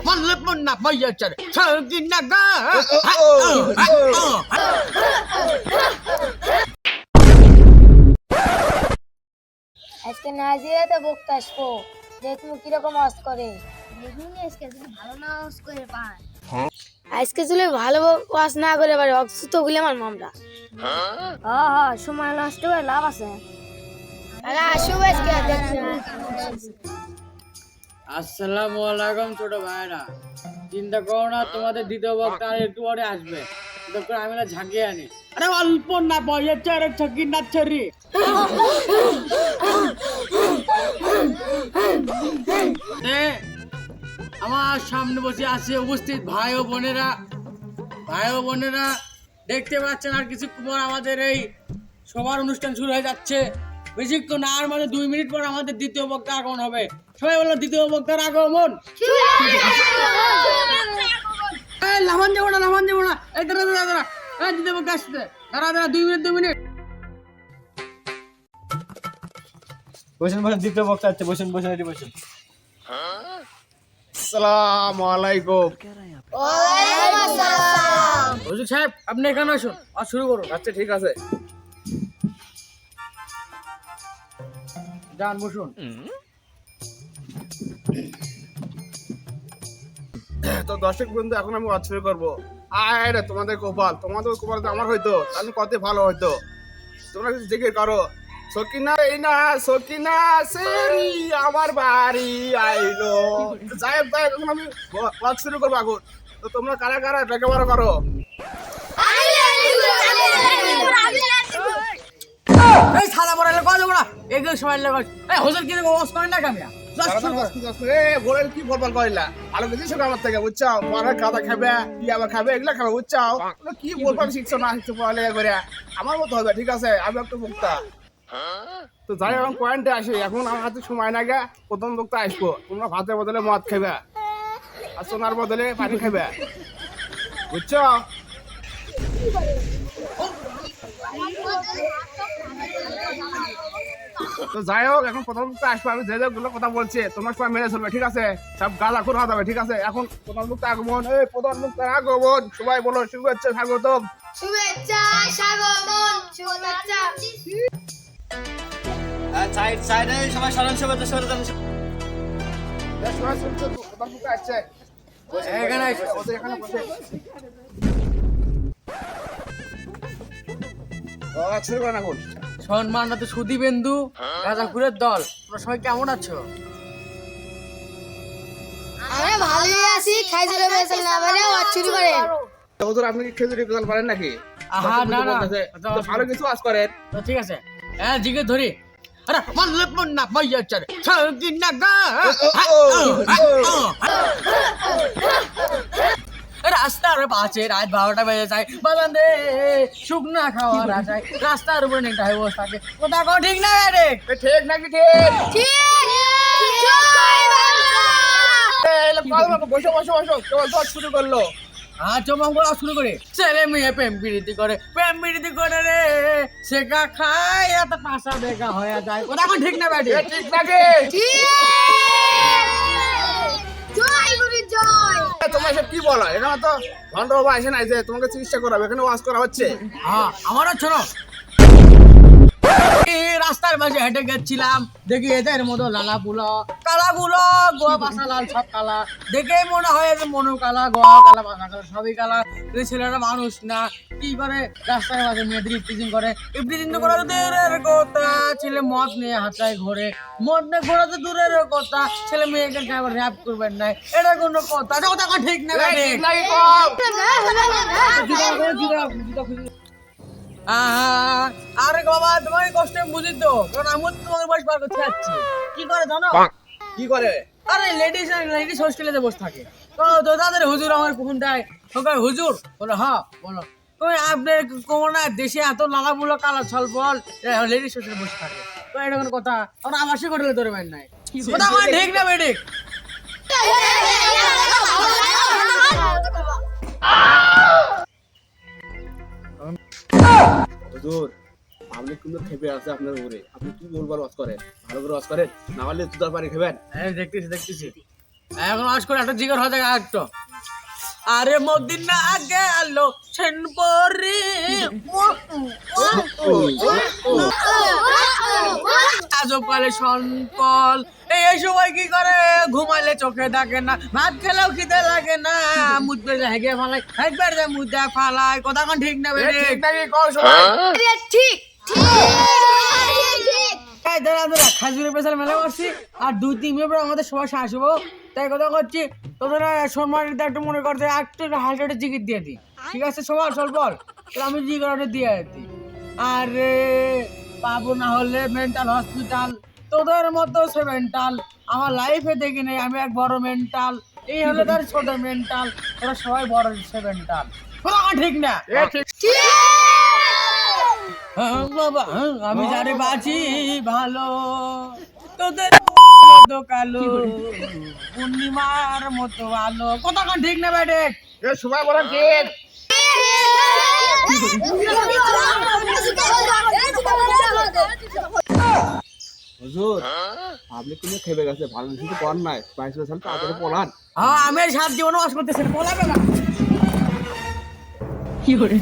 Walaupun nak bayar cara seginaga. আজকে নাজিরাতে বকতে আসবো যে তুমি কিরকম আওয়াজ করে আজকে চলে ভালো ওয়াজ না করে পারে অক্সিত গুলে আমার মামলা হ্যাঁ সময় নষ্ট করে লাভ আছে আরে আসো আজকে আসসালামু আলাইকুম ছোট ভাইরা, চিন্তা করো না, তোমাদের দ্বিতীয় বক্তা আর একটু পরে আসবে। তখন আমি না ঝাঁকিয়ে আনি। আরে অল্প না বয়স চারে ছকি নাচরি। আমার সামনে বসে আছে উপস্থিত ভাই ও বোনেরা দেখতে পাচ্ছেন আর কিছুক্ষণ পর আমাদের এই সবার অনুষ্ঠান শুরু হয়ে যাচ্ছে। বেশিক্ষণ আর মানে 2 মিনিট পর আমাদের দ্বিতীয় বক্তা আগমন হবে। সবাই বলো দ্বিতীয় বক্তার আগমন। লাভান যাবো না এই দাঁড়া দ্বিতীয় বক্তা আসছে, দাঁড়া 2 মিনিট। বসেন দ্বিতীয় বক্তা আছে, বসেন এটি বসেন। আসসালামু আলাইকুম। হুজুর সাহেব আপনি এখানে আসুন আর শুরু করুন। আচ্ছা ঠিক আছে, যান বসুন। তো দর্শক বন্ধু, এখন আমি ওয়াজ শুরু করবো। আরে তোমাদের কপাল তো আমার হইতো, তাহলে কত ভালো হইতো। তোমরা কিছু জিজ্ঞেস করো, সকিনা সেরি আমার বাড়ি আইলো। যাই এখন আমি ওয়াজ শুরু করবো এখন। তো তোমরা কারা লেখাপড়া করো? এই সাদা পড়ালে কত বড় এগুলো সময় লাগে। এই হুজুর কি ওয়াজ করেন না কামিয়া? কি বলবার কইলা ভালো কিছু শোনো আমার থেকে, বুঝছো? পরে কাদা খাবে, আবার খাবে, এগুলা খাবে, বুঝছো? কি বলবার শিখছো না শিখছো পড়ালেখা করে আমার মতো হবে, ঠিক আছে? আমি একটা বক্তা। তো যাই এখন পয়েন্টে আসি। এখন আমার হাতে সময় না গে, প্রথম বক্তা আসবো। তোমরা ভাতের বদলে মদ খাবে আর সোনার বদলে পানি খাবে, বুঝছো? তো যাই হোক, এখন প্রথম বক্তা আসবো। আমি যে যেগুলো কথা বলছি তোমরা সবাই মেনে চলবে, ঠিক আছে? সব গালা খুর হওয়া যাবে, ঠিক আছে? এখন প্রধান বক্তা আগমন। এই প্রধান বক্তার আগমন, সবাই বলো শুভেচ্ছা স্বাগতম। শুভেচ্ছা স্বাগতম শুভেচ্ছা সাইডে সবাই সরান, সবাই প্রধান বক্তা আসছে। এখানে এখানে বসে শুরু করেন এখন। সম্মানিত সুধীবেন্দু রাজাপুরের দল, তোমরা সবাই কেমন আছো? আমরা ভালোই আছি। খাইজুরে বেসল না বলে ওয়াজ শুরু করেন। হুজুর আপনি কি খেজুরি গোল পারেন নাকি? আহা না তো ভালো কিছু আজ করেন। তো ঠিক আছে, হ্যাঁ জিজ্ঞেস ধরি। Ada walaupun nak bayar cara seginaga. রাস্তার পাশে রাত 12টা বেজে যায়, বাজান রে শুকনা খাওয়ার আশায় রাস্তার উপরে নেই ড্রাইভার থাকে। কথা কও ঠিক না রে? ঠিক নাকি ঠিক? বসো কেবল তো শুরু করলো। আচ্ছা মঙ্গল শুরু করে। ছেলে মেয়ে প্রেম প্রীতি করে রে, শেখা খায় এত পাশা দেখা হয়ে যায়। কথা কও ঠিক না ব্যাটি? ঠিক নাকি? তোমরা সব কি বলো? এখানে তো ভণ্ড বাবা আসে নাই যে তোমাকে চিকিৎসা করাবে, এখানে ওয়াজ করা হচ্ছে। হ্যাঁ আমারও শোনো, রাস্তার পাশে হেঁটে গেছিলাম, দেখি এদের মতো লালাগুলো কালাগুলো গোয়া বাসা লাল সব কালা, দেখেই মনে হয় যে মনু কালা গোয়া কালা বাসা কালা সবই কালা। এই ছেলেরা মানুষ না, কি করে রাস্তার পাশে মেয়েদের ইফটিজিং করে? ইফটিজিং তো করা তো দূরের কথা, ছেলে মদ নিয়ে হাতায় ঘোরে, মদ নিয়ে ঘোরা তো দূরের কথা, ছেলে মেয়েকে আবার র্যাপ করবেন না, এটা কোনো কথা? কথা ঠিক না ঠিক নাকি কম? আরে বাবা তোমার কষ্ট বুঝি তো, কারণ আমি তোমাকে বয়স পার করতে যাচ্ছি। কি করে জানো? কি করে? আরে লেডিস হোস্টেলে যে বসে থাকে, তো তাদের হুজুর আমার ফোন দেয়, হুজুর বলো হ্যাঁ বলো, তুমি আপনার কোমনা দেশে এত লালাগুলো কালা ছল বল লেডিস হোস্টেলে বসে থাকে, তো এটা কোনো কথা? আমরা আবাসিক হোটেলে ধরবেন নাই, কথা আমার ঠিক না বেঠিক? হুজুর আপনি কিন্তু খেপে আছে আপনার উপরে, আপনি কি বলবার ওয়াজ করেন? ভালো করে ওয়াজ করেন, না হলে তুদার পানি খাবেন। হ্যাঁ দেখতেছি এখন আজ করে একটা জিগর হয়ে যায় একটু আরে মদিনা গেল সেনপরি আজকালে সংকল এই সময় কি করে ঘুমাইলে চোখে থাকে না ভাত খেলেও খিদে লাগে না মুদবে হেগে ফালাই একবার যে মুদে ফালাই কথা কোন ঠিক না বেরে ঠিক নাকি কও সবাই ঠিক এই দাঁড়া দাঁড়া খাজুরের পেছনে মেলা করছি আর 2-3 মিনিট পর আমাদের সবাই আসবো তাই কথা করছি তোদের সম্মানিত একটু মনে করতে একটু হালকা জিগির দিয়ে দিই ঠিক আছে সবার চল বল আমি জিগরটা দিয়ে দিই আরে পাবো না হলে মেন্টাল হসপিটাল তোদের মতো সে মেন্টাল আমার লাইফে দেখি নাই আমি এক বড় মেন্টাল এই হলো তার ছোট মেন্টাল ওরা সবাই বড় সে মেন্টাল ঠিক না হ্যাঁ বাবা হ্যাঁ আমি জানি বাঁচি ভালো তোদের মতো কালো পূর্ণিমার মতো আলো কথা কোন ঠিক না বেটে এ সবাই বলেন ঠিক হুজুর আপনি কোনো খেবে গেছে ভালো কিছু তো কর নাই 22 বছর তাড়াতাড়ি পলান হ্যাঁ আমি আর সাত জীবনও বাস করতেছি না বলাবে না কি করে